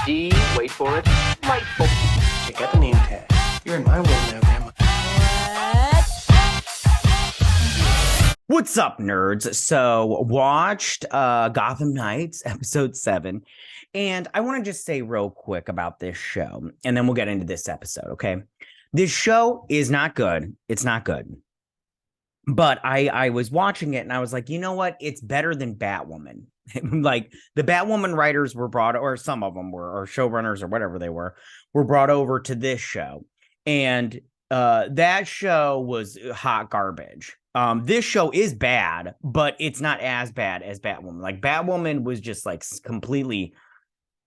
D, wait for it, delightful. Check out the name tag. You're in my world now, Grandma. What's up, nerds? So, watched Gotham Knights episode 7, and I want to just say real quick about this show, and then we'll get into this episode, okay? This show is not good. It's not good. But I was watching it and I was like, you know what? It's better than Batwoman. Like the Batwoman writers were brought, or some of them were, or showrunners or whatever they were brought over to this show. And that show was hot garbage. This show is bad, but it's not as bad as Batwoman. Like Batwoman was just like completely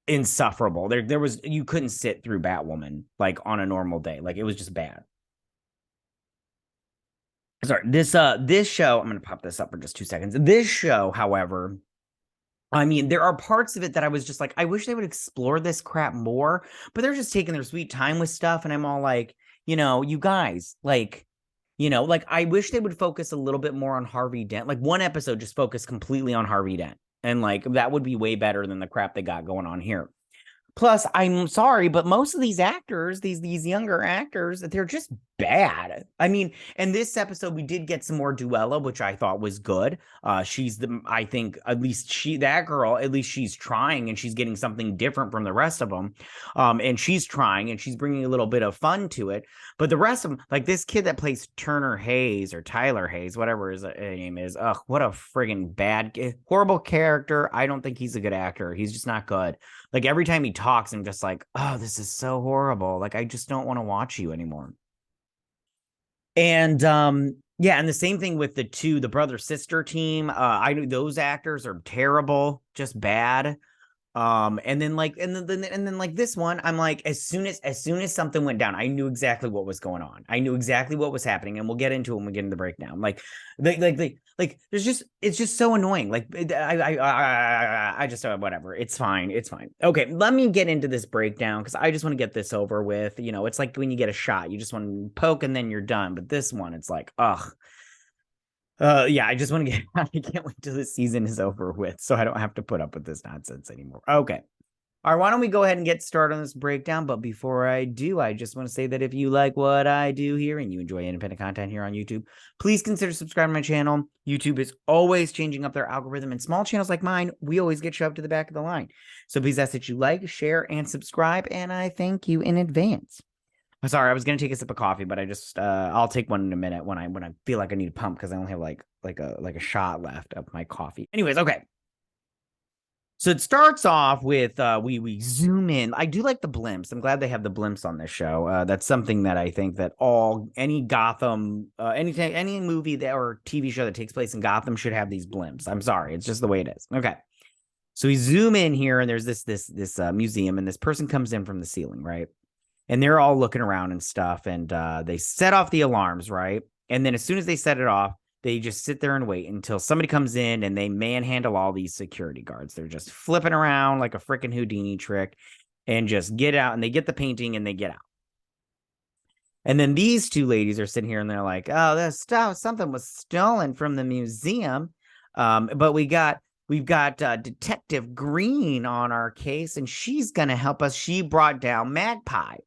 insufferable. There was, you couldn't sit through Batwoman like on a normal day. Like it was just bad. Sorry, this show, I'm gonna pop this up for just 2 seconds. This show, however, I mean, there are parts of it that I was just like, I wish they would explore this crap more, but they're just taking their sweet time with stuff, and I'm all like, you guys, like, like I wish they would focus a little bit more on Harvey Dent. Like one episode just focus completely on Harvey Dent, and like that would be way better than the crap they got going on here. Plus, I'm sorry, but most of these actors, these younger actors, they're just bad. I mean, in this episode, we did get some more Duella, which I thought was good. I think at least that girl, at least she's trying and she's getting something different from the rest of them. And she's trying and she's bringing a little bit of fun to it. But the rest of them, like this kid that plays Turner Hayes or Tyler Hayes, whatever his name is, what a friggin' horrible character. I don't think he's a good actor. He's just not good. Like every time he talks, I'm just like, oh, this is so horrible. Like I just don't want to watch you anymore. And yeah, and the same thing with the brother sister team. I knew those actors are terrible, just bad. And then like this one, I'm like, as soon as something went down, I knew exactly what was going on. I knew exactly what was happening, and we'll get into it when we get into the breakdown. There's just, it's just so annoying. Like I just whatever. It's fine. It's fine. Okay, let me get into this breakdown because I just want to get this over with. It's like when you get a shot, you just want to poke and then you're done. But this one, it's like, ugh. Yeah, I just want to I can't wait till this season is over with, so I don't have to put up with this nonsense anymore. Okay. All right, why don't we go ahead and get started on this breakdown? But before I do, I just want to say that if you like what I do here and you enjoy independent content here on YouTube, please consider subscribing to my channel. YouTube is always changing up their algorithm, and small channels like mine, we always get shoved to the back of the line. So please ask that you like, share, and subscribe, and I thank you in advance. I'm sorry, I was gonna take a sip of coffee, but I just I'll take one in a minute when I feel like I need a pump because I only have like a shot left of my coffee. Anyways, okay. So it starts off with we zoom in. I do like the blimps. I'm glad they have the blimps on this show. That's something that I think that any Gotham any movie that or TV show that takes place in Gotham should have these blimps. I'm sorry, it's just the way it is. Okay. So we zoom in here, and there's this museum, and this person comes in from the ceiling, right? And they're all looking around and stuff, and they set off the alarms, right? And then as soon as they set it off, they just sit there and wait until somebody comes in, and they manhandle all these security guards. They're just flipping around like a freaking Houdini trick and just get out, and they get the painting and they get out. And then these two ladies are sitting here and they're like, oh, this stuff, something was stolen from the museum. But we've got Detective Green on our case, and she's going to help us. She brought down Magpie.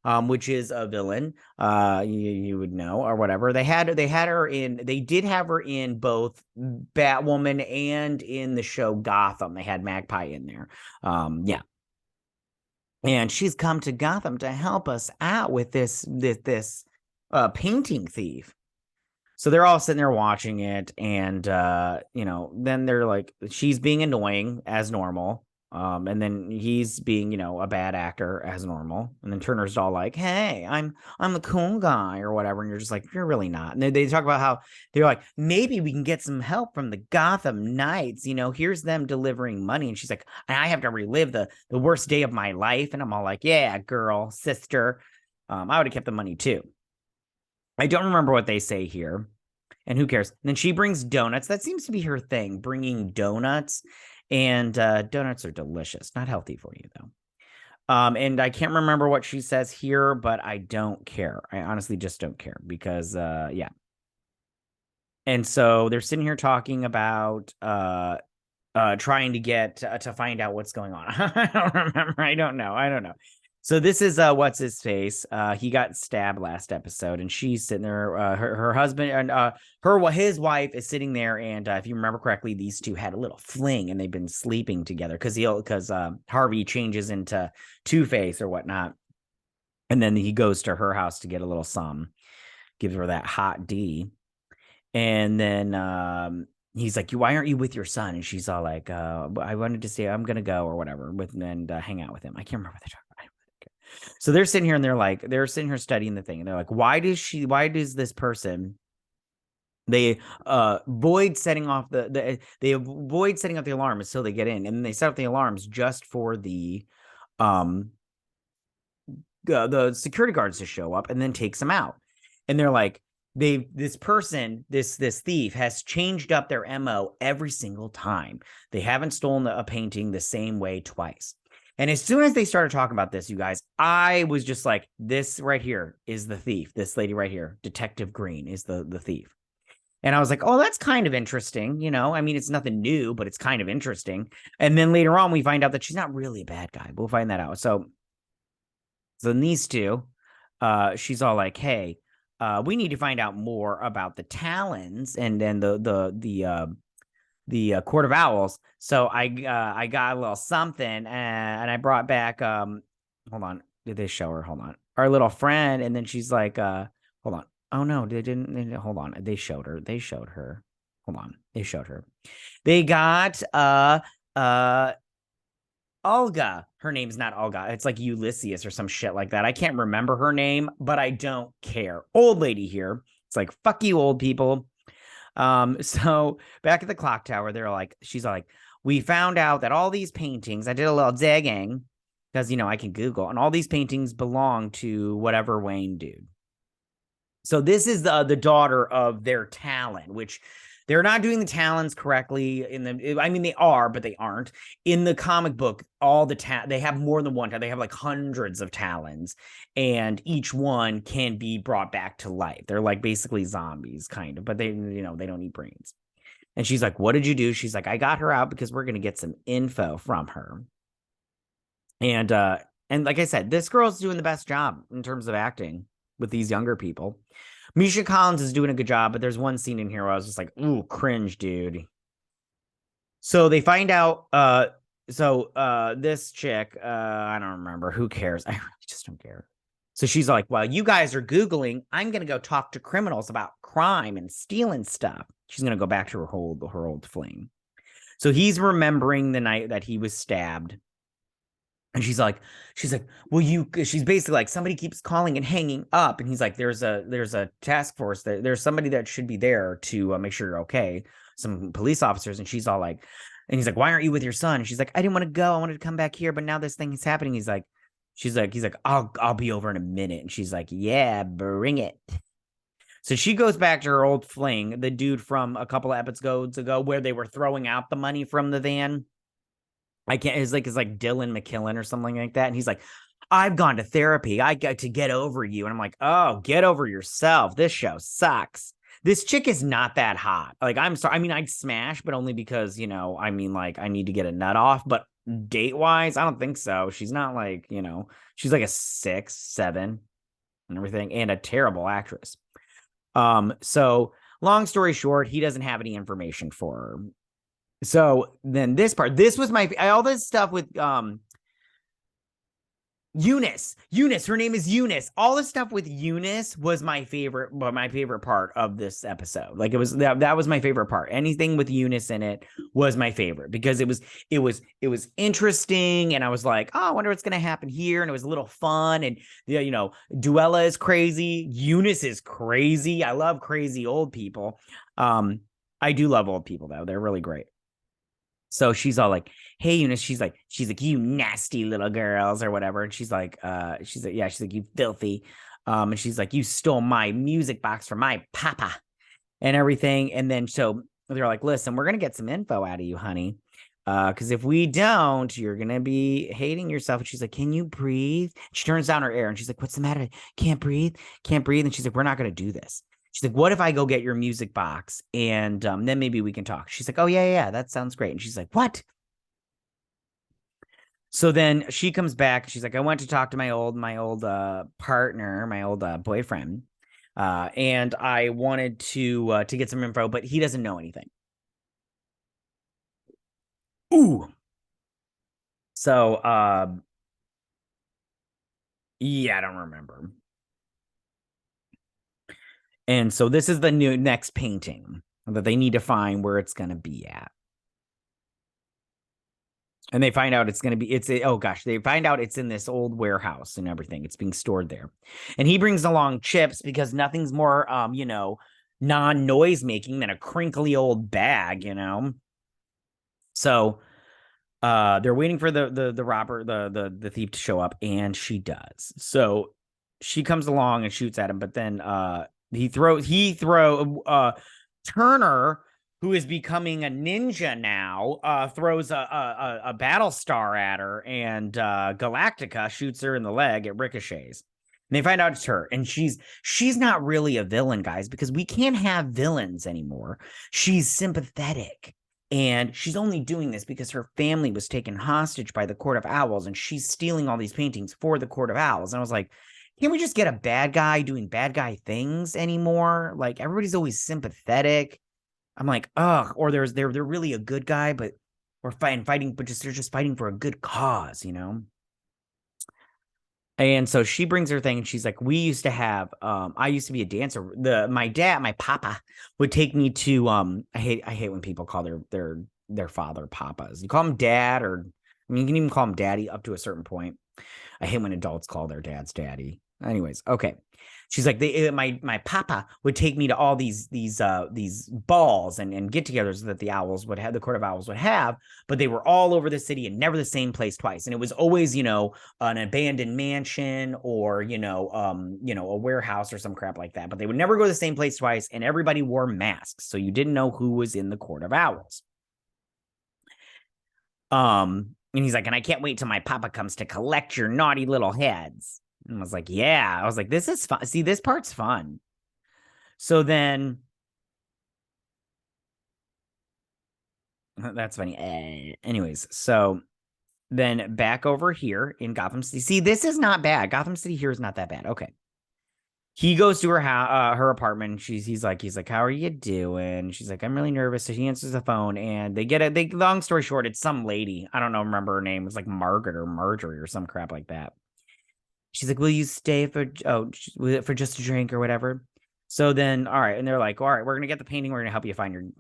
Which is a villain, you would know, or whatever. They did have her in both Batwoman and in the show Gotham. They had Magpie in there. Yeah. And she's come to Gotham to help us out with this painting thief. So they're all sitting there watching it, and then they're like, she's being annoying as normal. And then he's being, a bad actor as normal. And then Turner's all like, hey, I'm the cool guy or whatever. And you're just like, you're really not. And they talk about how they're like, maybe we can get some help from the Gotham Knights. Here's them delivering money. And she's like, I have to relive the worst day of my life. And I'm all like, yeah, girl, sister. I would have kept the money too. I don't remember what they say here. And who cares? And then she brings donuts. That seems to be her thing, bringing donuts. And donuts are delicious. Not healthy for you, though. And I can't remember what she says here, but I don't care. I honestly just don't care because, yeah. And so they're sitting here talking about trying to get to find out what's going on. I don't remember. I don't know. So this is what's his face. He got stabbed last episode, and she's sitting there. Her husband and his wife is sitting there, and if you remember correctly, these two had a little fling, and they've been sleeping together because Harvey changes into Two-Face or whatnot, and then he goes to her house to get a little some, gives her that hot D, and then he's like, why aren't you with your son? And she's all like, I wanted to say I'm gonna go or whatever and hang out with him. I can't remember what they talk about. So they're sitting here and they're sitting here studying the thing, and they're like, why does this person, they avoid setting off they avoid setting off the alarm until they get in, and then they set up the alarms just for the security guards to show up and then takes them out. And they're like, this thief has changed up their MO every single time. They haven't stolen a painting the same way twice. And as soon as they started talking about this, you guys, I was just like, this right here is the thief. This lady right here, Detective Green, is the thief. And I was like, oh, that's kind of interesting. I mean, it's nothing new, but it's kind of interesting. And then later on, we find out that she's not really a bad guy. We'll find that out. So then these two, she's all like, hey, we need to find out more about the Talons and then the Court of Owls. So I got a little something, and I brought back hold on, did they show her? Hold on, our little friend, and then she's like, hold on, oh no, they didn't, hold on, they showed her, hold on, they showed her, they got Olga. Her name's not Olga. It's like Ulysses or some shit like that. I can't remember her name, but I don't care. Old lady here. It's like, fuck you, old people. So back at the clock tower, she's like, we found out that all these paintings, I did a little digging because, I can Google, and all these paintings belong to whatever Wayne dude. So this is the daughter of their Talon, which they're not doing the Talons correctly I mean, they are, but they aren't. In the comic book, they have more than one. They have like hundreds of Talons, and each one can be brought back to life. They're like basically zombies, kind of, but they don't eat brains. And she's like, what did you do? She's like, I got her out because we're going to get some info from her. And like I said, this girl's doing the best job in terms of acting with these younger people. Misha Collins is doing a good job, but there's one scene in here where I was just like, ooh, cringe, dude. So they find out, this chick, I don't remember, who cares? I really just don't care. So she's like, well, you guys are Googling, I'm going to go talk to criminals about crime and stealing stuff. She's going to go back to her old fling. So he's remembering the night that he was stabbed. And she's like, well, she's basically like, somebody keeps calling and hanging up. And he's like, there's a task force there's somebody that should be there to make sure you're okay. Some police officers. And she's all like, and he's like, why aren't you with your son? And she's like, I didn't want to go. I wanted to come back here, but now this thing is happening. He's like, I'll be over in a minute. And she's like, yeah, bring it. So she goes back to her old fling, the dude from a couple of episodes ago where they were throwing out the money from the van. It's like Dylan McKillen or something like that. And he's like, I've gone to therapy. I got to get over you. And I'm like, oh, get over yourself. This show sucks. This chick is not that hot. Like, I'm sorry. I mean, I'd smash, but only because, I mean, like, I need to get a nut off. But date wise, I don't think so. She's not like, she's like a 6, 7 and everything, and a terrible actress. So long story short, he doesn't have any information for her. So then this was all this stuff with Eunice, her name is Eunice. All this stuff with Eunice was my favorite part of this episode. Like, it was that was my favorite part. Anything with Eunice in it was my favorite because it was interesting, and I was like, oh, I wonder what's gonna happen here, and it was a little fun. And Duella is crazy, Eunice is crazy. I love crazy old people. I do love old people though; they're really great. So she's all like, hey, Eunice, she's like, you nasty little girls or whatever. And she's like, you filthy. And she's like, you stole my music box from my papa and everything. And then so they're like, listen, we're going to get some info out of you, honey. Because if we don't, you're going to be hating yourself. And she's like, can you breathe? She turns down her air and she's like, what's the matter? Can't breathe. And she's like, we're not going to do this. She's like, what if I go get your music box and then maybe we can talk? She's like, oh, yeah, that sounds great. And she's like, what? So then she comes back. She's like, I went to talk to my old partner, my old boyfriend, and I wanted to get some info, but he doesn't know anything. Ooh. So yeah, I don't remember. And so this is the new next painting that they need to find where it's going to be at. And they find out it's going to be, they find out it's in this old warehouse and everything. It's being stored there. And he brings along chips because nothing's more, non-noise making than a crinkly old bag, So they're waiting for the robber, the thief to show up, and she does. So she comes along and shoots at him, but then Turner, who is becoming a ninja now, throws a battle star at her, and Galactica shoots her in the leg. It ricochets. And they find out it's her, and she's not really a villain, guys, because we can't have villains anymore. She's sympathetic. And she's only doing this because her family was taken hostage by the Court of Owls, and she's stealing all these paintings for the Court of Owls. And I was like, can't we just get a bad guy doing bad guy things anymore? Like, everybody's always sympathetic. I'm like, ugh. Or they're really a good guy, but we're fighting, but they're just fighting for a good cause, And so she brings her thing, and she's like, we used to have, I used to be a dancer. My papa would take me to, I hate when people call their father papas. You call him dad, or, I mean, you can even call him daddy up to a certain point. I hate when adults call their dads daddy. Anyways, okay. She's like, my papa would take me to all these balls and get-togethers that the Court of Owls would have, but they were all over the city and never the same place twice. And it was always, an abandoned mansion or, a warehouse or some crap like that. But they would never go to the same place twice, and everybody wore masks, so you didn't know who was in the Court of Owls. And he's like, and I can't wait till my papa comes to collect your naughty little heads. And I was like, yeah. I was like, this is fun. See, this part's fun. So then, that's funny. Anyways, so then back over here in Gotham City. See, this is not bad. Gotham City here is not that bad. Okay. He goes to her apartment. He's like, how are you doing? She's like, I'm really nervous. So he answers the phone, and long story short, it's some lady. I don't know, remember her name. It's like Margaret or Marjorie or some crap like that. She's like, will you stay for just a drink or whatever? So then, all right. And they're like, all right, we're going to get the painting. We're going to help you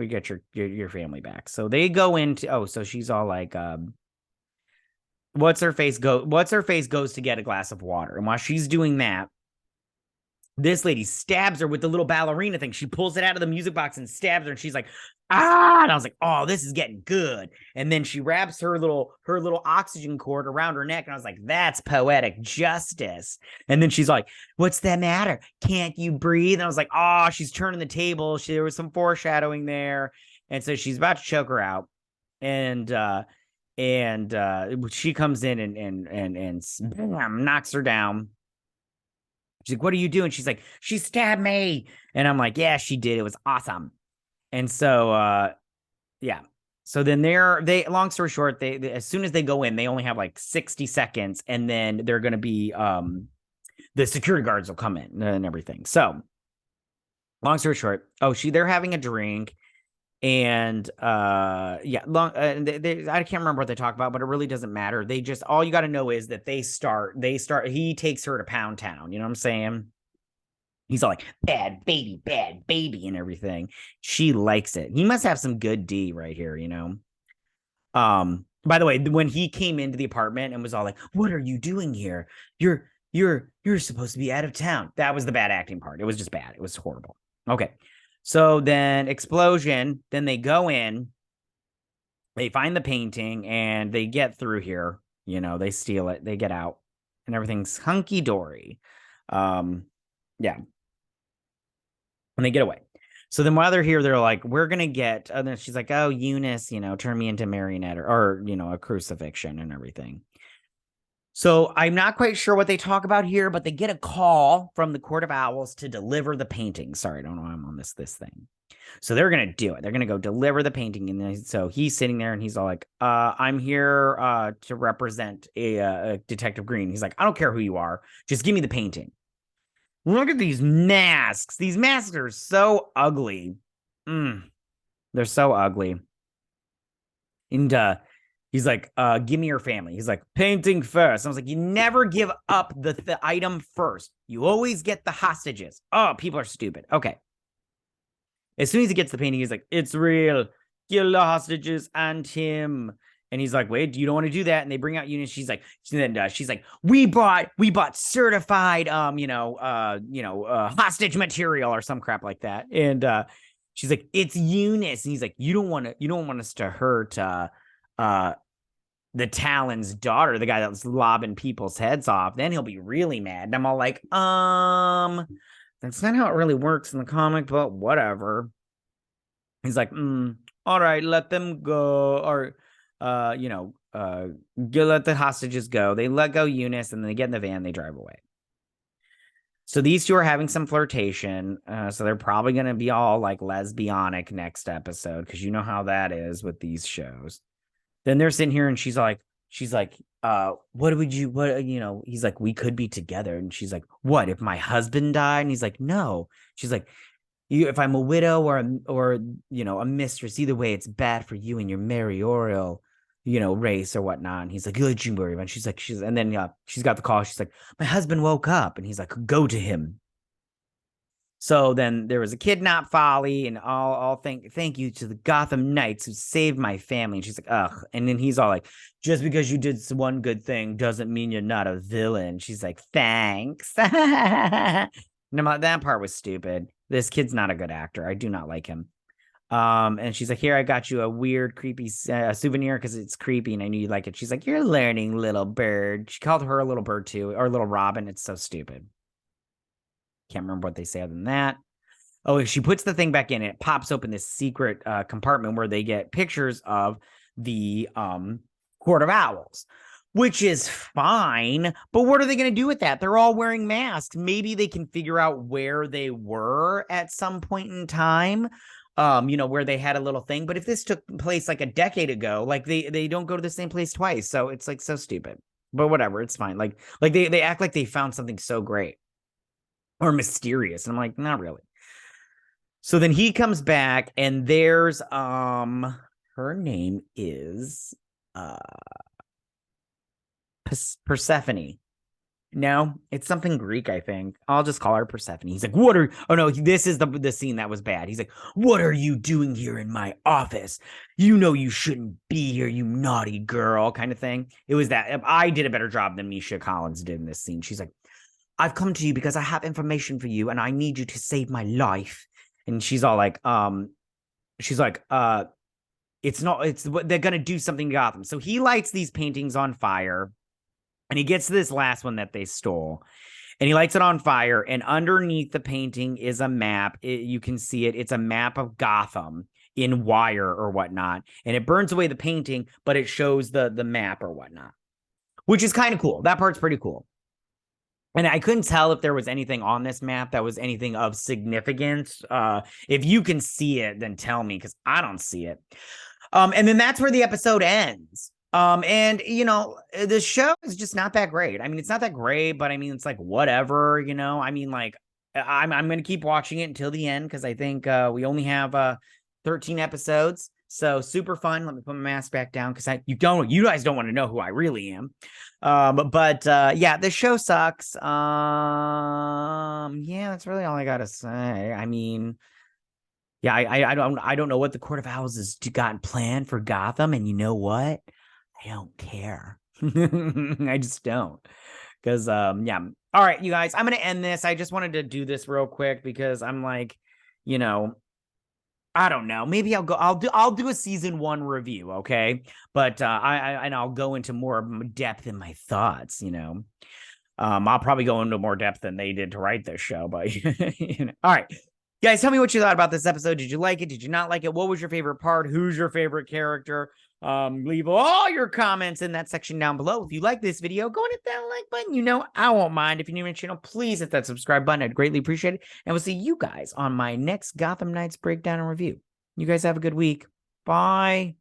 get your family back. So they go into, so she's all like, what's her face goes to get a glass of water. And while she's doing that, this lady stabs her with the little ballerina thing. She pulls it out of the music box and stabs her, and she's like, ah! And I was like, oh, this is getting good. And then she wraps her little oxygen cord around her neck, and I was like, that's poetic justice. And then she's like, what's the matter? Can't you breathe? And I was like, oh, she's turning the table. There was some foreshadowing there. And so she's about to choke her out. And she comes in and bam, knocks her down. She's like, what are you doing? She's like, she stabbed me. And I'm like, yeah, she did. It was awesome. And so, yeah. So then long story short, they as soon as they go in, they only have like 60 seconds. And then they're going to be, the security guards will come in and everything. So long story short, they're having a drink. And I can't remember what they talk about, but it really doesn't matter. All you got to know is that he takes her to Pound Town. You know what I'm saying? He's all like, bad baby, and everything. She likes it. He must have some good D right here, by the way, when he came into the apartment and was all like, what are you doing here? You're supposed to be out of town. That was the bad acting part. It was just bad. It was horrible. Okay. So then explosion, then they go in, they find the painting, and they get through here. They steal it, they get out, and everything's hunky-dory. Yeah. And they get away. So then while they're here, they're like, we're going to get, and then she's like, oh, Eunice, turn me into marionette or a crucifixion and everything. So I'm not quite sure what they talk about here, but they get a call from the Court of Owls to deliver the painting. Sorry, I don't know why I'm on this thing. So they're gonna do it. They're gonna go deliver the painting, and so he's sitting there, and he's all like, "I'm here to represent a Detective Green." He's like, "I don't care who you are, just give me the painting." Look at these masks. These masks are so ugly. They're so ugly. And he's like, give me your family. He's like, painting first. I was like, you never give up the item first. You always get the hostages. Oh, people are stupid. Okay. As soon as he gets the painting, he's like, it's real. Kill the hostages and him. And he's like, wait, you don't want to do that. And they bring out Eunice. She's like, we bought certified, hostage material or some crap like that. And she's like, it's Eunice. And he's like, you don't want us to hurt the Talon's daughter, the guy that was lobbing people's heads off. Then he'll be really mad. And I'm all like, that's not how it really works in the comic, but whatever. He's like, all right, let them go. Or, let the hostages go. They let go Eunice, and then they get in the van, they drive away. So these two are having some flirtation. So they're probably going to be all like lesbianic next episode, because you know how that is with these shows. Then they're sitting here, and she's like, he's like, we could be together. And she's like, what, if my husband died? And he's like, no. She's like, if I'm a widow or a mistress, either way, it's bad for you and your mayoral, race or whatnot. And he's like, good, you worry about it. She's like, and then she's got the call. She's like, my husband woke up, and he's like, go to him. So then there was a kidnap folly, and all thank you to the Gotham Knights who saved my family. And she's like, ugh. And then he's all like, just because you did one good thing doesn't mean you're not a villain. She's like, thanks. And I'm like, that part was stupid. This kid's not a good actor. I do not like him. And she's like, here, I got you a weird, creepy souvenir because it's creepy and I knew you'd like it. She's like, you're learning, little bird. She called her a little bird too, or little robin. It's so stupid. Can't remember what they say other than that. Oh, she puts the thing back in, and it pops open this secret compartment where they get pictures of the Court of Owls, which is fine. But what are they going to do with that? They're all wearing masks. Maybe they can figure out where they were at some point in time, where they had a little thing. But if this took place like a decade ago, like they don't go to the same place twice. So it's like so stupid. But whatever, it's fine. Like they act like they found something so great or mysterious. And I'm like, not really. So then he comes back, and there's her name is Persephone. No, it's something Greek, I think. I'll just call her Persephone. He's like, this is the scene that was bad. He's like, what are you doing here in my office? You know you shouldn't be here, you naughty girl, kind of thing. It was that. I did a better job than Misha Collins did in this scene. She's like, I've come to you because I have information for you, and I need you to save my life. And she's all like, it's they're gonna do something to Gotham. So he lights these paintings on fire, and he gets to this last one that they stole, and he lights it on fire, and underneath the painting is a map. You can see it. It's a map of Gotham in wire or whatnot, and it burns away the painting, but it shows the map or whatnot, which is kind of cool. That part's pretty cool. And I couldn't tell if there was anything on this map that was anything of significance. If you can see it, then tell me, because I don't see it. And then that's where the episode ends. And the show is just not that great. I mean, it's not that great, but I mean, it's like whatever, I mean, like I'm gonna keep watching it until the end, because I think we only have 13 episodes. So super fun. Let me put my mask back down, because you guys don't want to know who I really am. Yeah, the show sucks. Yeah, that's really all I gotta say. I mean, yeah, I don't know what the Court of Owls has got planned for Gotham, and you know what? I don't care. I just don't. Because yeah. All right, you guys, I'm gonna end this. I just wanted to do this real quick because I'm like, I don't know. Maybe I'll do a season 1 review, okay? But I'll go into more depth in my thoughts, I'll probably go into more depth than they did to write this show, but All right. Guys, tell me what you thought about this episode. Did you like it? Did you not like it? What was your favorite part? Who's your favorite character? Leave all your comments in that section down below. If you like this video, go and hit that like button. You know I won't mind. If you're new to the channel, please hit that subscribe button. I'd greatly appreciate it. And we'll see you guys on my next Gotham Knights breakdown and review. You guys have a good week. Bye.